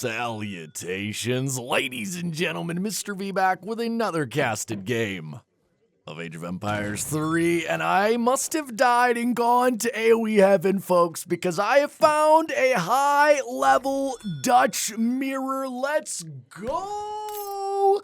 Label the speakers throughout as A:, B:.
A: Salutations, ladies and gentlemen, Mr. V back with another casted game of Age of Empires 3, and I must have died and gone to AOE heaven, folks, because I have found a high-level Dutch mirror. Let's go!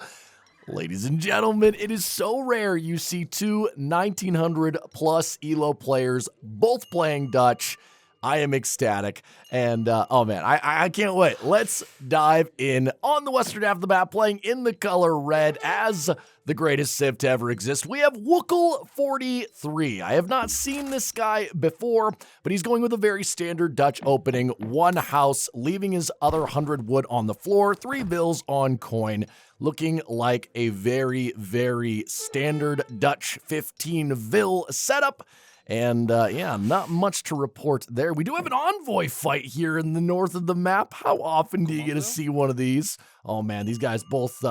A: Ladies and gentlemen, it is so rare you see two 1900 plus ELO players both playing Dutch. I am ecstatic, and oh man, I can't wait. Let's dive in. On the western half of the map, playing in the color red as the greatest Civ to ever exist, we have Wookle43. I have not seen this guy before, but he's going with a very standard Dutch opening. One house, leaving his other 100 wood on the floor, 3 bills on coin, looking like a very, very standard Dutch 15 vil setup. And yeah, not much to report there. We do have an envoy fight here in the north of the map. How often do you get to see one of these? Oh man, these guys both,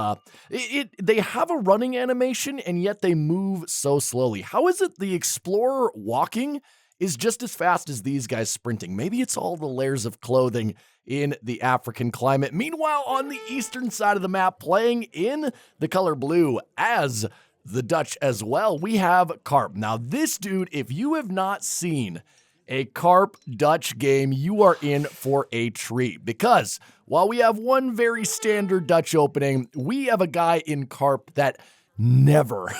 A: they have a running animation and yet they move so slowly. How is it the explorer walking is just as fast as these guys sprinting? Maybe it's all the layers of clothing in the African climate. Meanwhile, on the eastern side of the map, playing in the color blue as the Dutch as well, we have Karp. Now this dude, if you have not seen a Karp Dutch game, you are in for a treat, because while we have one very standard Dutch opening, we have a guy in Karp that never,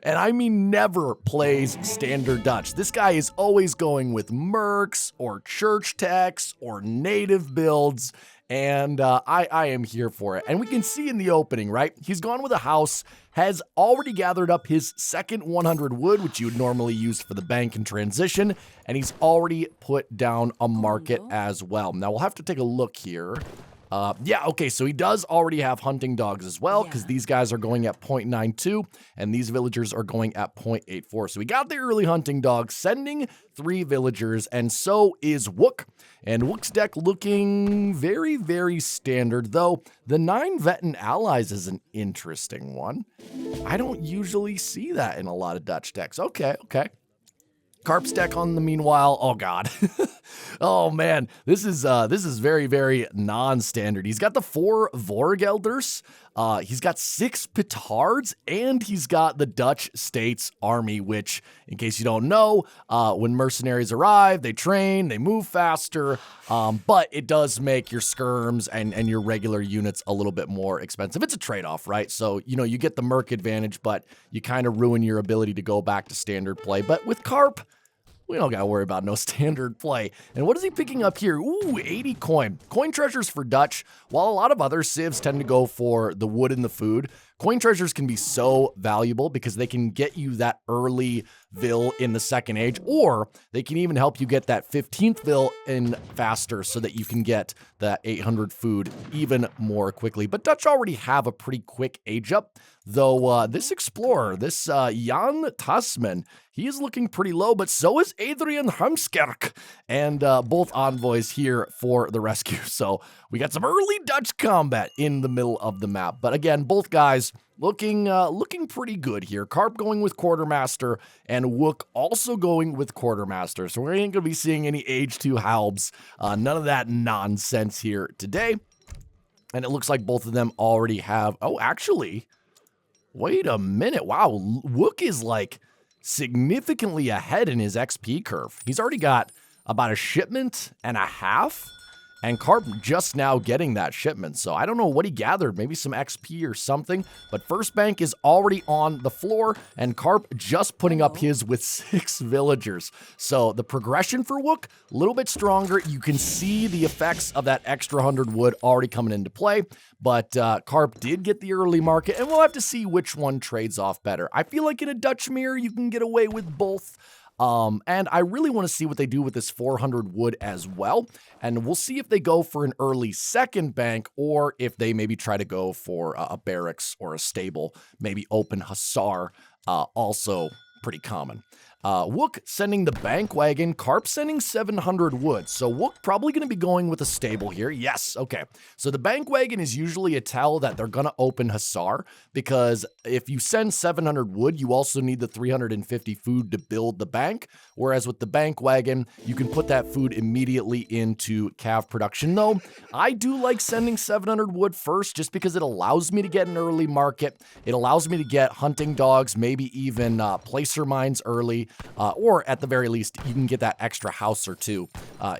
A: and I mean never, plays standard Dutch. This guy is always going with mercs or church techs or native builds, and I am here for it. And we can see in the opening, right? He's gone with a house, has already gathered up his second 100 wood, which you would normally use for the bank and transition, and he's already put down a market as well. Now we'll have to take a look here. Yeah, okay, so he does already have hunting dogs as well, because these guys are going at 0.92, and these villagers are going at 0.84. So we got the early hunting dogs, sending 3 villagers, and so is Wook. And Wook's deck looking very, very standard, though the 9 Veteran Allies is an interesting one. I don't usually see that in a lot of Dutch decks. Okay. Karp's deck on the meanwhile, oh god. Oh man, this is very, very non-standard. He's got the 4 Vorgelders, he's got 6 Petards, and he's got the Dutch States Army, which, in case you don't know, when mercenaries arrive, they train, they move faster, but it does make your skirms and your regular units a little bit more expensive. It's a trade-off, right? So, you know, you get the merc advantage, but you kind of ruin your ability to go back to standard play. But with Karp, we don't gotta worry about no standard play. And what is he picking up here? Ooh, 80 coin. Coin treasures for Dutch. While a lot of other civs tend to go for the wood and the food, coin treasures can be so valuable because they can get you that early vil in the second age, or they can even help you get that 15th vil in faster so that you can get that 800 food even more quickly. But Dutch already have a pretty quick age up, though this explorer, this Jan Tasman, he is looking pretty low, but so is Adrian Hamskerk, and both envoys here for the rescue. So we got some early Dutch combat in the middle of the map. But again, both guys looking pretty good here. Karp going with Quartermaster, and Wook also going with Quartermaster. So we ain't going to be seeing any Age 2 Halbs. None of that nonsense here today. And it looks like both of them already have... Oh, actually, wait a minute. Wow, Wook is like significantly ahead in his XP curve. He's already got about a shipment and a half, and Karp just now getting that shipment. So I don't know what he gathered, maybe some XP or something, but first bank is already on the floor, and Karp just putting up his with 6 villagers. So the progression for Wook, a little bit stronger. You can see the effects of that extra 100 wood already coming into play, but Karp did get the early market, and we'll have to see which one trades off better. I feel like in a Dutch mirror, you can get away with both. And I really want to see what they do with this 400 wood as well. And we'll see if they go for an early second bank, or if they maybe try to go for a barracks or a stable, maybe open Hussar, also pretty common. Wook sending the bank wagon, Karp sending 700 wood. So Wook probably going to be going with a stable here. Yes, okay. So the bank wagon is usually a tell that they're going to open Hussar, because if you send 700 wood, you also need the 350 food to build the bank. Whereas with the bank wagon, you can put that food immediately into cav production. Though I do like sending 700 wood first, just because it allows me to get an early market. It allows me to get hunting dogs, maybe even placer mines early. Or at the very least, you can get that extra house or two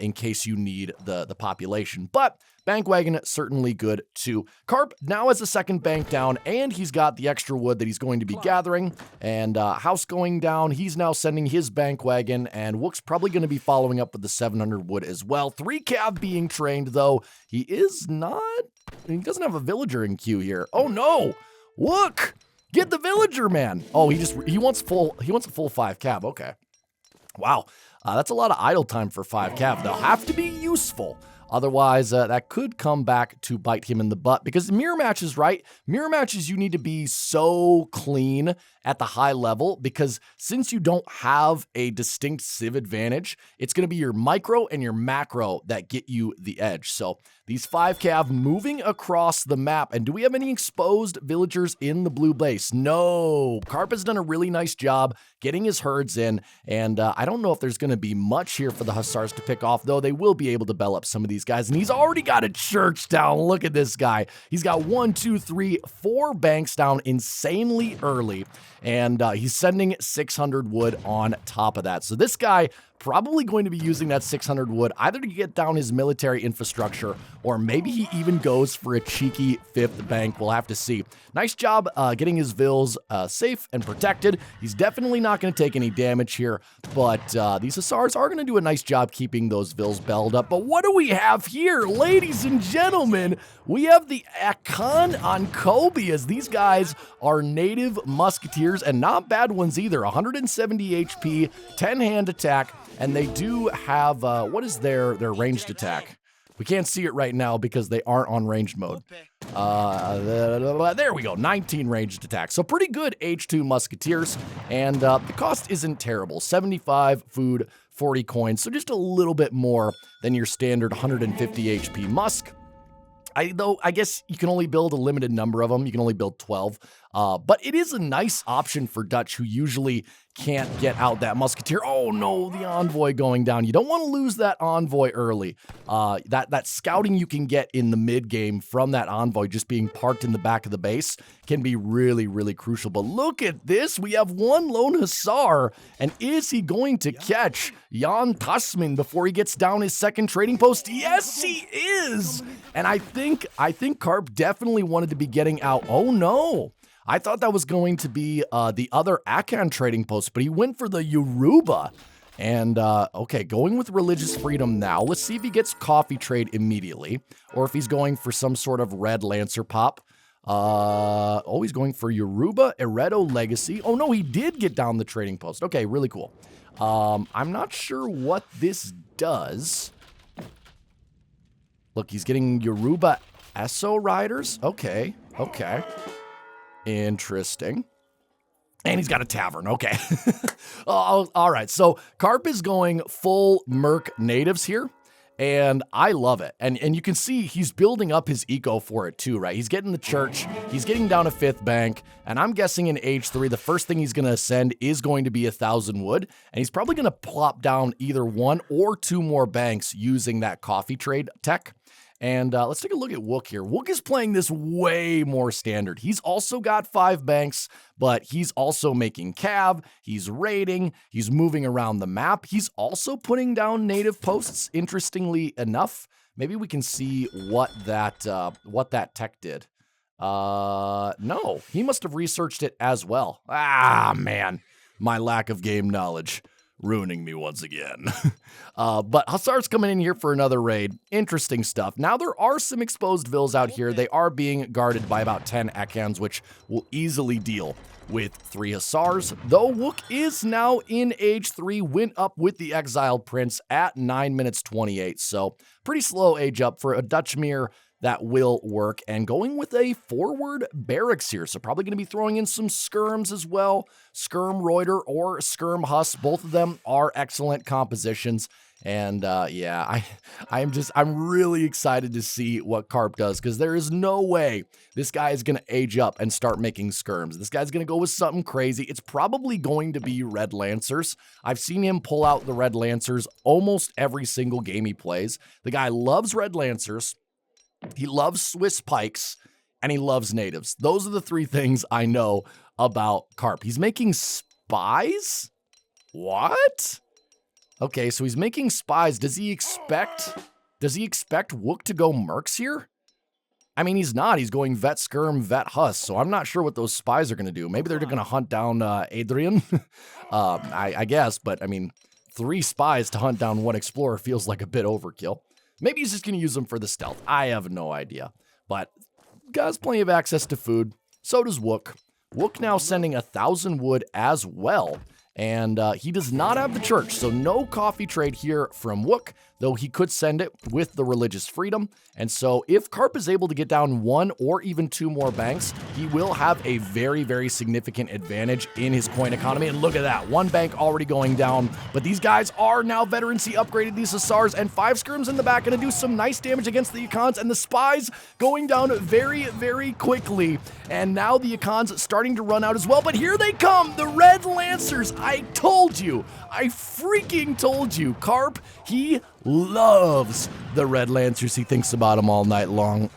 A: in case you need the population. But bank wagon, certainly good too. Karp now has a second bank down, and he's got the extra wood that he's going to be gathering. And house going down, he's now sending his bank wagon, and Wook's probably going to be following up with the 700 wood as well. 3 cav being trained, though. He doesn't have a villager in queue here. Oh no! Wook! Get the villager, man. Oh, he wants a full 5 cav. Okay. Wow. That's a lot of idle time for 5 cav. They'll have to be useful. Otherwise, that could come back to bite him in the butt, because mirror matches, right? Mirror matches, you need to be so clean at the high level, because since you don't have a distinct civ advantage, it's going to be your micro and your macro that get you the edge. So these 5 cav moving across the map. And do we have any exposed villagers in the blue base? No. Karp has done a really nice job getting his herds in, and I don't know if there's going to be much here for the Hussars to pick off, though they will be able to bell up some of these guys. And he's already got a church down. Look at this guy. He's got 1, 2, 3, 4 banks down insanely early, and he's sending 600 wood on top of that. So this guy probably going to be using that 600 wood either to get down his military infrastructure, or maybe he even goes for a cheeky 5th bank. We'll have to see. Nice job getting his vills safe and protected. He's definitely not going to take any damage here, but these Hussars are going to do a nice job keeping those vills belled up. But what do we have here, ladies and gentlemen? We have the Akon on Kobe, as these guys are native musketeers, and not bad ones either. 170 HP, 10 hand attack. And they do have, what is their ranged attack? We can't see it right now because they aren't on ranged mode. There we go, 19 ranged attack. So pretty good H2 musketeers, and the cost isn't terrible. 75 food, 40 coins, so just a little bit more than your standard 150 HP musk. Though I guess you can only build a limited number of them. You can only build 12. But it is a nice option for Dutch, who usually can't get out that musketeer. Oh no, the envoy going down. You don't want to lose that envoy early. That scouting you can get in the mid game from that envoy just being parked in the back of the base can be really, really crucial. But look at this. We have 1 lone Hussar, and is he going to catch Jan Tasman before he gets down his second trading post? Yes, he is. And I think Karp definitely wanted to be getting out. Oh no. I thought that was going to be the other Akan trading post, but he went for the Yoruba. And, okay, going with religious freedom now. Let's see if he gets coffee trade immediately, or if he's going for some sort of red Lancer pop. Oh, he's going for Yoruba, Eredo Legacy. Oh, no, he did get down the trading post. Okay, really cool. I'm not sure what this does. Look, he's getting Yoruba Esso Riders. Okay, okay. Interesting. And he's got a tavern. Okay. All right. So Karp is going full Merc natives here, and I love it. And you can see he's building up his eco for it too, right? He's getting the church. He's getting down a 5th bank. And I'm guessing in H3, the first thing he's going to send is going to be 1,000 wood. And he's probably going to plop down either 1 or 2 more banks using that coffee trade tech. And let's take a look at Wook here. Wook is playing this way more standard. He's also got 5 banks, but he's also making cav. He's raiding. He's moving around the map. He's also putting down native posts, interestingly enough. Maybe we can see what that tech did. No, he must have researched it as well. Ah, man, my lack of game knowledge. Ruining me once again. But Hussar's coming in here for another raid. Interesting stuff. Now, there are some exposed vills out here. They are being guarded by about 10 Akans, which will easily deal with 3 Hussars. Though Wook is now in age 3, went up with the Exiled Prince at 9 minutes 28. So pretty slow age up for a Dutch mirror. that will work. And going with a forward barracks here. So probably going to be throwing in some skirms as well. Skirm Reuter or Skirm Huss. Both of them are excellent compositions. And yeah, I'm really excited to see what Karp does, because there is no way this guy is going to age up and start making skirms. This guy's going to go with something crazy. It's probably going to be Red Lancers. I've seen him pull out the Red Lancers almost every single game he plays. The guy loves Red Lancers. He loves Swiss Pikes, and he loves natives. Those are the three things I know about Karp. He's making spies? What? Okay, so he's making spies. Does he expect Wook to go mercs here? I mean, he's not. He's going vet skirm, vet huss. So I'm not sure what those spies are going to do. Maybe they're going to hunt down Adrian. I guess, but I mean, 3 spies to hunt down 1 explorer feels like a bit overkill. Maybe he's just going to use them for the stealth. I have no idea. But got plenty of access to food. So does Wook. Wook now sending 1,000 wood as well. And he does not have the church, so no coffee trade here from Wook, though he could send it with the religious freedom. And so if Karp is able to get down 1 or even 2 more banks, he will have a very, very significant advantage in his coin economy. And look at that, 1 bank already going down. But these guys are now veterancy upgraded, these Hussars, and 5 skirms in the back, going to do some nice damage against the Yukons, and the spies going down very, very quickly. And now the Yukons starting to run out as well, but here they come, the Red Lancers. I told you, I freaking told you, Karp, he loves the Red Lancers. He thinks about them all night long.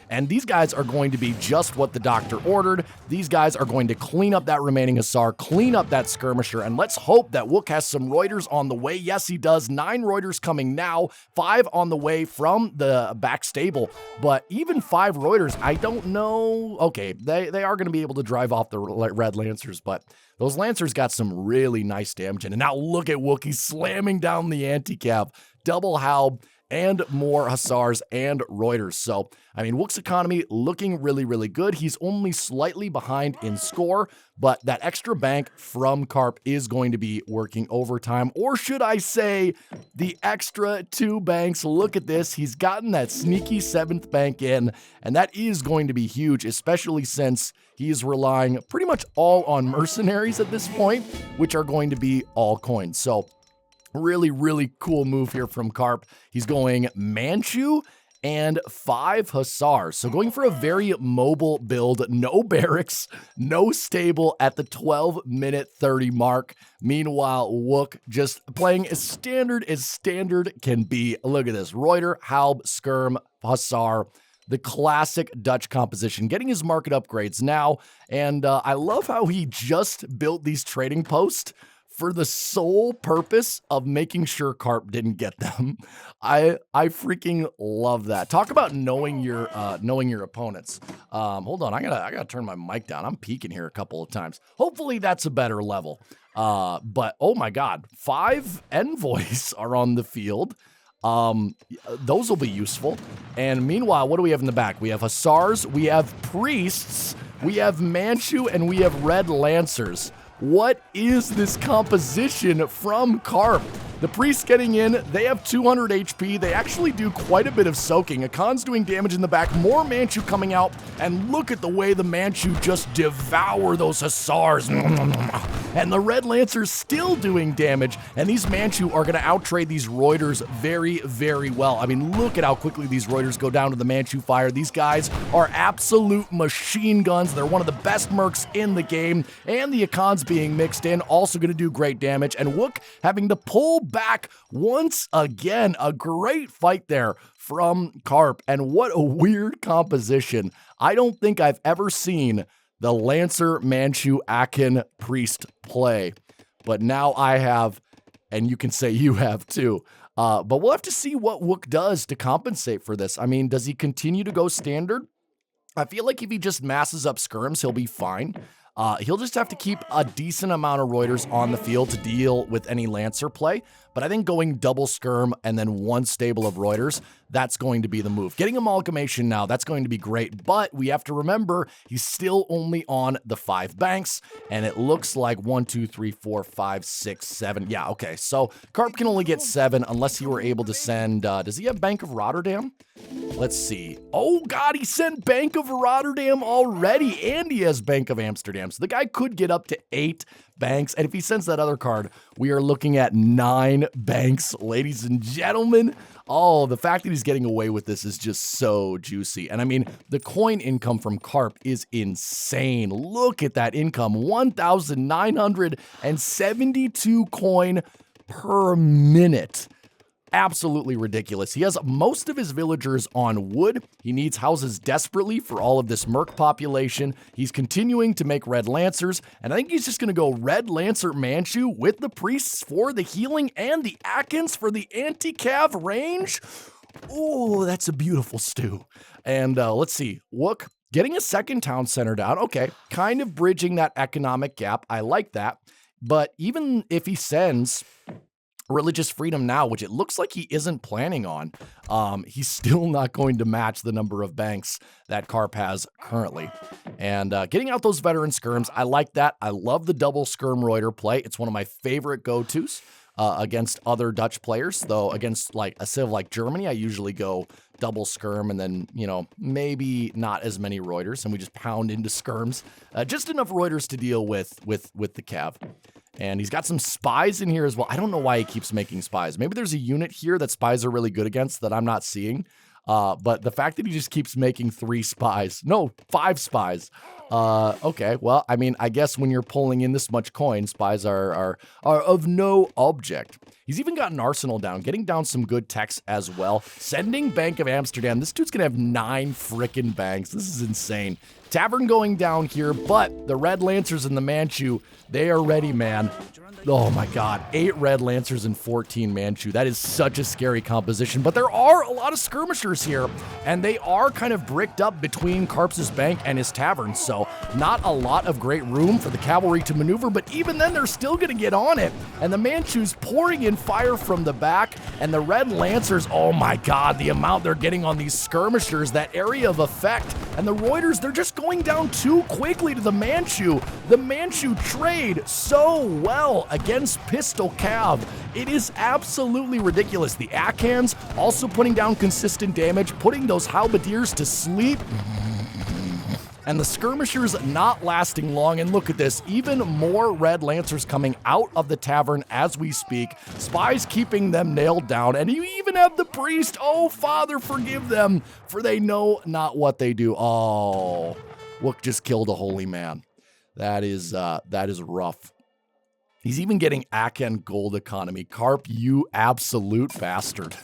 A: And these guys are going to be just what the doctor ordered. These guys are going to clean up that remaining Hussar, clean up that skirmisher, and let's hope that Wook has some Reuters on the way. Yes, he does. 9 Reuters coming now, 5 on the way from the back stable. But even 5 Reuters, I don't know. Okay, they are going to be able to drive off the Red Lancers, but those Lancers got some really nice damage in. And now look at Wook. He's slamming down the anti-cav. Double Haub and more Hussars and Reuters. So, I mean, Wook's economy looking really, really good. He's only slightly behind in score, but that extra bank from Karp is going to be working overtime. Or should I say, the extra 2 banks. Look at this. He's gotten that sneaky 7th bank in, and that is going to be huge, especially since he is relying pretty much all on mercenaries at this point, which are going to be all coins. So, really, really cool move here from Karp. He's going Manchu and 5 Hussars. So going for a very mobile build, no barracks, no stable at the 12-minute 30 mark. Meanwhile, Wook just playing as standard can be. Look at this. Reuter, Haub, Skirm, Hussar. The classic Dutch composition, getting his market upgrades now. And I love how he just built these trading posts for the sole purpose of making sure Karp didn't get them. I freaking love that. Talk about knowing your opponents. Hold on, I gotta turn my mic down. I'm peeking here a couple of times. Hopefully that's a better level. But oh my God, 5 envoys are on the field. Those will be useful. And meanwhile, what do we have in the back? We have Hussars, we have Priests, we have Manchu, and we have Red Lancers. What is this composition from Karp? The Priests getting in, they have 200 HP. They actually do quite a bit of soaking. Akan's doing damage in the back, more Manchu coming out, and look at the way the Manchu just devour those Hussars. And the Red Lancers still doing damage, and these Manchu are going to outtrade these Reuters very, very well. I mean, look at how quickly these Reuters go down to the Manchu fire. These guys are absolute machine guns. They're one of the best mercs in the game, and the Akan's being mixed in, also going to do great damage, and Wook having to pull back once again. A great fight there from Karp, and what a weird composition. I don't think I've ever seen the Lancer, Manchu, Akan, Priest play, but now I have, and you can say you have too. But we'll have to see what Wook does to compensate for this. I mean, does he continue to go standard? I feel like if he just masses up skirms, he'll be fine. He'll just have to keep a decent amount of Reuters on the field to deal with any Lancer play. But I think going double skirm and then 1 stable of Reuters, that's going to be the move. Getting Amalgamation now, that's going to be great, but we have to remember he's still only on the 5 banks, and it looks like 1, 2, 3, 4, 5, 6, 7. Yeah, okay, so Karp can only get 7 unless he were able to send, does he have Bank of Rotterdam? Let's see. Oh, God, he sent Bank of Rotterdam already, and he has Bank of Amsterdam. So the guy could get up to 8 banks, and if he sends that other card, we are looking at 9 banks, ladies and gentlemen. Oh, the fact that he's getting away with this is just so juicy. And I mean, the coin income from Karp is insane. Look at that income, 1,972 coin per minute. Absolutely ridiculous. He has most of his villagers on wood. He needs houses desperately for all of this merc population. He's continuing to make red lancers, and I think he's just going to go red lancer Manchu with the priests for the healing and the Akans for the anti-cav range. Oh, that's a beautiful stew. And let's see, Wook getting a second town center down. Okay, kind of bridging that economic gap. I like that. But even if he sends religious freedom now, which it looks like he isn't planning on, he's still not going to match the number of banks that Karp has currently. And getting out those veteran skirms, I like that. I love the double skirm Reuter play. It's one of my favorite go-tos against other Dutch players, though against like a civ like Germany, I usually go double skirm and then, you know, maybe not as many Reuters, and we just pound into skirms. Just enough Reuters to deal with the cav. And he's got some spies in here as well. I don't know why he keeps making spies. Maybe there's a unit here that spies are really good against that I'm not seeing. But the fact that he just keeps making 3 spies, no, 5 spies. Okay, well, I mean, I guess when you're pulling in this much coin, spies are of no object. He's even got an arsenal down, getting down some good techs as well. Sending Bank of Amsterdam. This dude's gonna have 9 frickin' banks. This is insane. Tavern going down here, but the Red Lancers and the Manchu, they are ready, man. Oh my God, 8 Red Lancers and 14 Manchu. That is such a scary composition, but there are a lot of skirmishers here, and they are kind of bricked up between Karp's bank and his tavern, so not a lot of great room for the cavalry to maneuver, but even then they're still gonna get on it, and the Manchu's pouring in fire from the back, and the Red Lancers, oh my God, the amount they're getting on these skirmishers, that area of effect, and the Reuters, they're just going down too quickly to the Manchu. The Manchu trade so well against Pistol Cav. It is absolutely ridiculous. The Akans also putting down consistent damage, putting those halberdiers to sleep. And the skirmishers not lasting long. And look at this, even more Red Lancers coming out of the tavern as we speak. Spies keeping them nailed down. And you even have the priest. Oh, Father, forgive them, for they know not what they do. Oh, Wook just killed a holy man. That is rough. He's even getting Akan gold economy. Karp, you absolute bastard.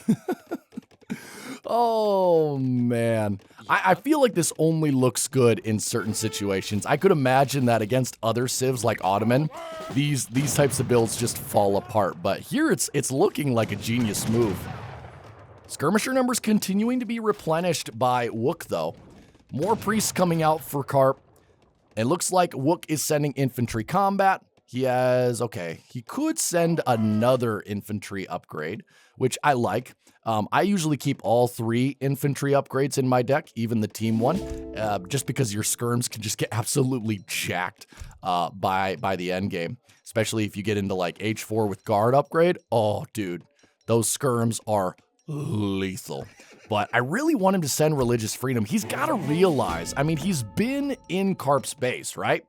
A: Oh, man. I feel like this only looks good in certain situations. I could imagine that against other civs like Ottoman, these types of builds just fall apart. But here it's looking like a genius move. Skirmisher numbers continuing to be replenished by Wook, though. More priests coming out for Karp. It looks like Wook is sending infantry combat. He has, okay, he could send another infantry upgrade, which I like. I usually keep all 3 infantry upgrades in my deck, even the team one, just because your skirms can just get absolutely jacked by the end game, especially if you get into like H4 with guard upgrade. Oh, dude, those skirms are lethal. But I really want him to send religious freedom. He's got to realize, I mean, he's been in Karp's base, right?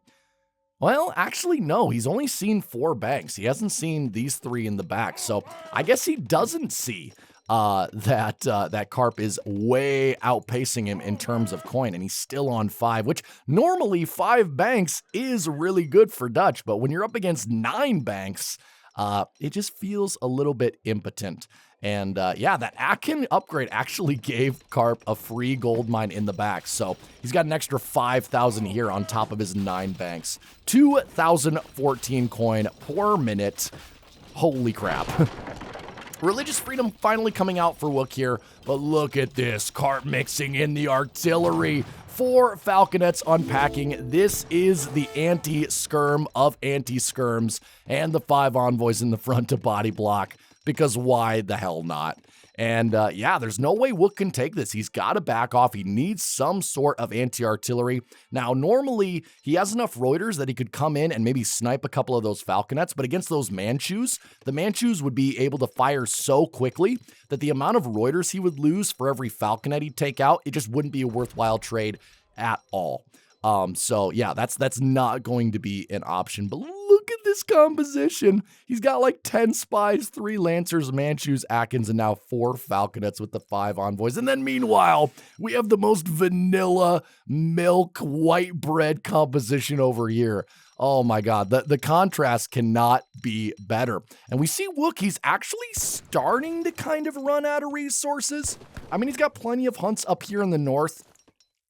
A: Well, actually, no, he's only seen 4 banks. He hasn't seen these 3 in the back. So I guess he doesn't see that Karp is way outpacing him in terms of coin, and he's still on 5, which normally 5 banks is really good for Dutch. But when you're up against 9 banks, it just feels a little bit impotent. And yeah, that Akan upgrade actually gave Karp a free gold mine in the back. So he's got an extra 5,000 here on top of his 9 banks. 2,014 coin per minute. Holy crap. Religious freedom finally coming out for Wook here. But look at this. Karp mixing in the artillery. 4 falconets unpacking. This is the anti-skirm of anti-skirms. And the 5 envoys in the front to body block. Because why the hell not? And yeah, there's no way Wook can take this. He's got to back off. He needs some sort of anti-artillery. Now, normally, he has enough Reuters that he could come in and maybe snipe a couple of those Falconets, but against those Manchus, the Manchus would be able to fire so quickly that the amount of Reuters he would lose for every Falconet he'd take out, it just wouldn't be a worthwhile trade at all. So yeah, that's not going to be an option, but look at this composition. He's got like 10 spies, 3 Lancers, Manchus, Akins, and now 4 Falconets with the 5 envoys. And then meanwhile, we have the most vanilla milk white bread composition over here. Oh my God, the contrast cannot be better. And we see Wook, he's actually starting to kind of run out of resources. I mean, he's got plenty of hunts up here in the north,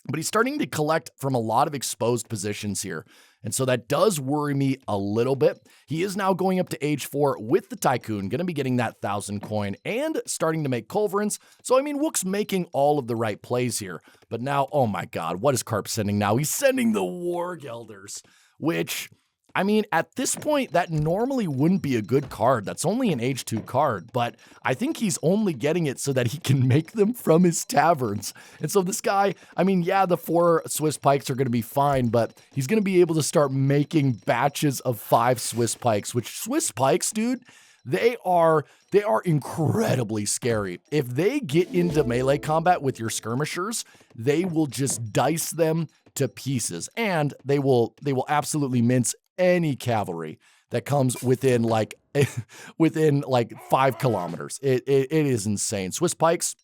A: but he's starting to collect from a lot of exposed positions here. And so that does worry me a little bit. He is now going up to age 4 with the Tycoon, going to be getting that 1,000 coin and starting to make culverins. So, I mean, Wook's making all of the right plays here. But now, oh my God, what is Karp sending now? He's sending the War Gelders, which, I mean, at this point, that normally wouldn't be a good card. That's only an age 2 card, but I think he's only getting it so that he can make them from his taverns. And so this guy, I mean, yeah, the 4 Swiss pikes are going to be fine, but he's going to be able to start making batches of 5 Swiss pikes, which Swiss pikes, dude, they are incredibly scary. If they get into melee combat with your skirmishers, they will just dice them to pieces, and they will absolutely mince any cavalry that comes within like 5 kilometers. It is insane. Swiss pikes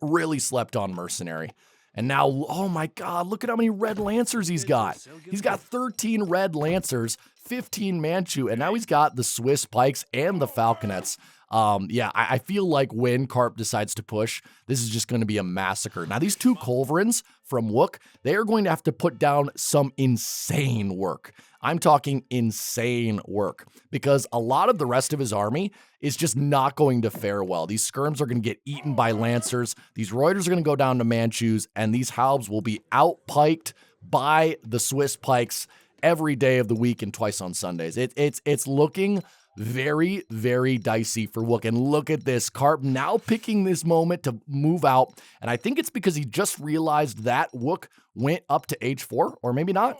A: really slept on mercenary. And now, oh my God, look at how many red lancers he's got. He's got 13 red lancers, 15 Manchu, and now he's got the Swiss pikes and the Falconets. Yeah, I feel like when Karp decides to push, this is just going to be a massacre. Now, these 2 culverins from Wook, they are going to have to put down some insane work. I'm talking insane work, because a lot of the rest of his army is just not going to fare well. These skirms are going to get eaten by Lancers. These Reuters are going to go down to Manchus, and these Halbs will be outpiked by the Swiss pikes every day of the week and twice on Sundays. It's looking very, very dicey for Wook. And look at this, Karp now picking this moment to move out. And I think it's because he just realized that Wook went up to age 4, or maybe not.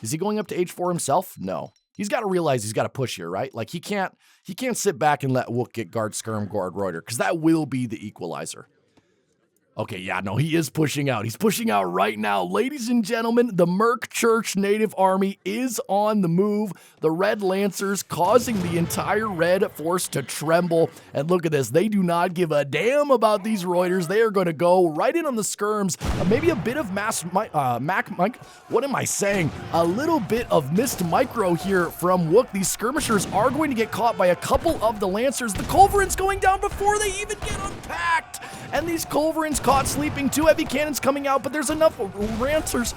A: Is he going up to age 4 himself? No. He's got to realize he's got to push here, right? Like he can't sit back and let Wook get guard skirm, guard Reuter, because that will be the equalizer. Okay, yeah, no, he is pushing out. He's pushing out right now. Ladies and gentlemen, the Merc Church native army is on the move. The Red Lancers causing the entire Red force to tremble. And look at this. They do not give a damn about these Reuters. They are going to go right in on the skirms. Maybe a bit of what am I saying? A little bit of missed micro here from Wook. These skirmishers are going to get caught by a couple of the Lancers. The Culverins going down before they even get unpacked. And these Culverins caught sleeping. 2 heavy cannons coming out, but there's enough Lancers,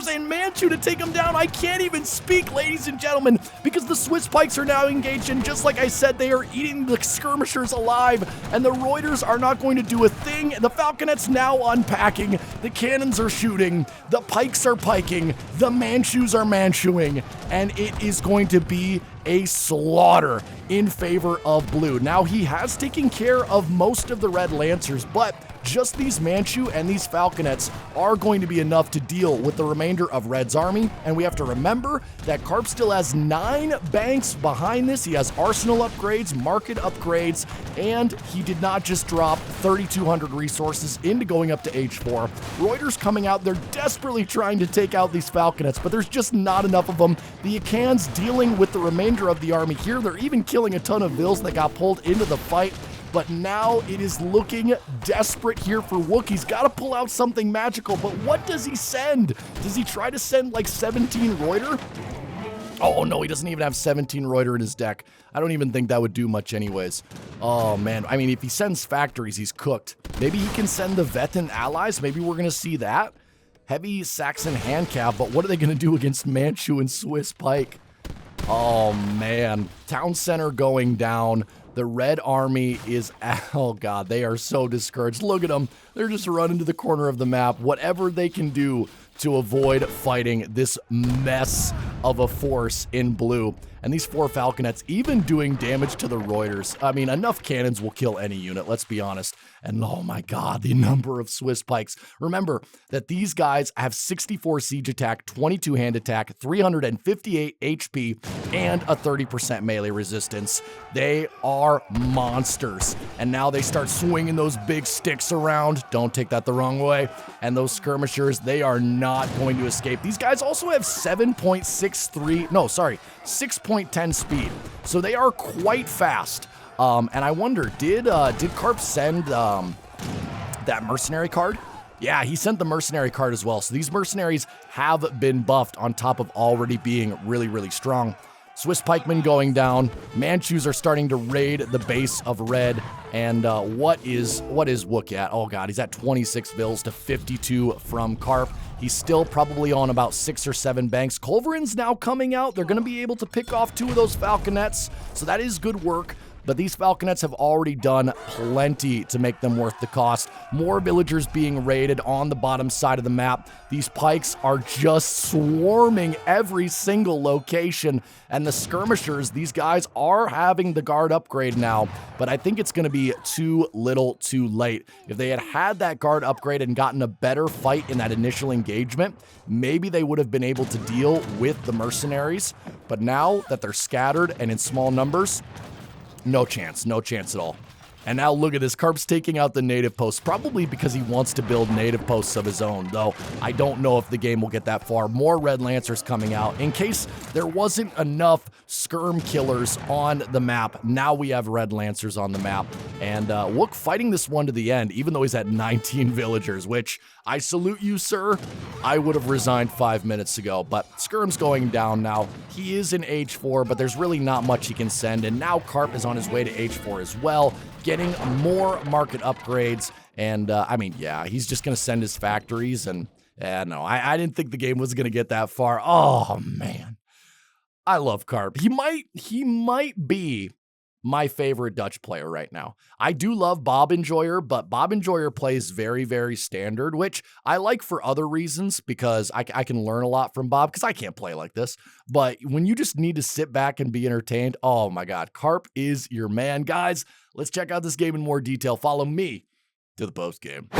A: and Manchu to take them down. I can't even speak, ladies and gentlemen, because the Swiss pikes are now engaged, and just like I said, they are eating the skirmishers alive, and the Reuters are not going to do a thing. The Falconets now unpacking. The cannons are shooting. The pikes are piking. The Manchus are Manchuing, and it is going to be a slaughter in favor of blue. Now, he has taken care of most of the Red Lancers, but just these Manchu and these Falconets are going to be enough to deal with the remainder of Red's army. And we have to remember that Karp still has 9 banks behind this. He has arsenal upgrades, market upgrades, and he did not just drop 3,200 resources into going up to age 4. Reuters coming out, they're desperately trying to take out these Falconets, but there's just not enough of them. The Akans dealing with the remainder of the army here. They're even killing a ton of Vils that got pulled into the fight. But now it is looking desperate here for Wook. He's got to pull out something magical, but what does he send? Does he try to send like 17 Reuter? Oh no, he doesn't even have 17 Reuter in his deck. I don't even think that would do much anyways. Oh man, I mean, if he sends factories, he's cooked. Maybe he can send the Vetan allies. Maybe we're going to see that. Heavy Saxon handcap, but what are they going to do against Manchu and Swiss Pike? Oh man, town center going down. The red army is, oh god, they are so discouraged. Look at them. They're just running to the corner of the map. Whatever they can do to avoid fighting this mess of a force in blue. And these 4 Falconets even doing damage to the Reuters. I mean, enough cannons will kill any unit, let's be honest. And oh my god, the number of Swiss pikes. Remember that these guys have 64 siege attack, 22 hand attack, 358 HP, and a 30% melee resistance. They are monsters. And now they start swinging those big sticks around. Don't take that the wrong way. And those skirmishers, they are not going to escape. These guys also have 6.10 speed. So they are quite fast. And I wonder, did Karp send that mercenary card? Yeah, he sent the mercenary card as well. So these mercenaries have been buffed on top of already being really, really strong. Swiss pikemen going down. Manchus are starting to raid the base of red. And what is Wook at? Oh god, he's at 26 vills to 52 from Karp. He's still probably on about 6 or 7 banks. Culverin's now coming out. They're going to be able to pick off 2 of those Falconets. So that is good work. But these Falconets have already done plenty to make them worth the cost. More villagers being raided on the bottom side of the map. These pikes are just swarming every single location. And the skirmishers, these guys are having the guard upgrade now. But I think it's going to be too little too late. If they had had that guard upgrade and gotten a better fight in that initial engagement, maybe they would have been able to deal with the mercenaries. But now that they're scattered and in small numbers, no chance at all. And now look at this, Karp's taking out the native posts, probably because he wants to build native posts of his own, though I don't know if the game will get that far. More red lancers coming out. In case there wasn't enough skirm killers on the map, now we have red lancers on the map. And Wook fighting this one to the end, even though he's at 19 villagers, which I salute you, sir. I would have resigned 5 minutes ago, but skirm's going down now. He is in H4, but there's really not much he can send, and now Karp is on his way to H4 as well, getting more market upgrades. And I mean, yeah, he's just going to send his factories. And no, I didn't think the game was going to get that far. Oh, man. I love Karp. He might be my favorite Dutch player right now. I do love Bob Enjoyer, but Bob Enjoyer plays very, very standard, which I like for other reasons, because I can learn a lot from Bob, because I can't play like this. But when you just need to sit back and be entertained, oh my god, Karp is your man. Guys, let's check out this game in more detail. Follow me to the post game.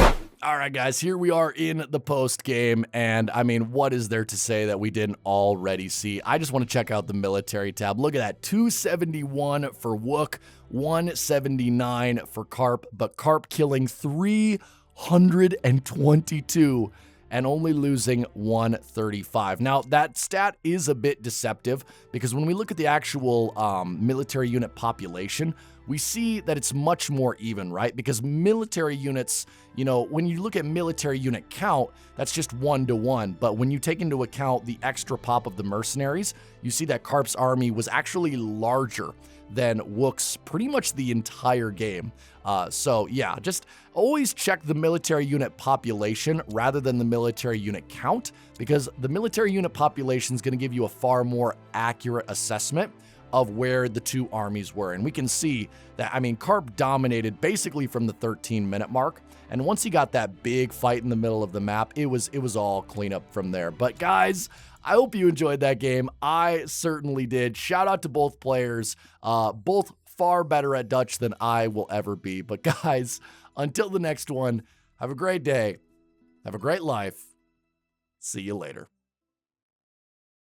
A: All right, guys, here we are in the post game, and I mean, what is there to say that we didn't already see? I just want to check out the military tab. Look at that, 271 for Wook, 179 for Karp, but Karp killing 322 and only losing 135. Now, that stat is a bit deceptive, because when we look at the actual military unit population, we see that it's much more even, right? Because military units, you know, when you look at military unit count, that's just 1-to-1. But when you take into account the extra pop of the mercenaries, you see that Karp's army was actually larger than Wook's pretty much the entire game. So yeah, just always check the military unit population rather than the military unit count, because the military unit population is going to give you a far more accurate assessment of where the two armies were. And we can see that, I mean, Karp dominated basically from the 13-minute mark. And once he got that big fight in the middle of the map, it was all cleanup from there. But guys, I hope you enjoyed that game. I certainly did. Shout out to both players, both far better at Dutch than I will ever be. But guys, until the next one, have a great day. Have a great life. See you later.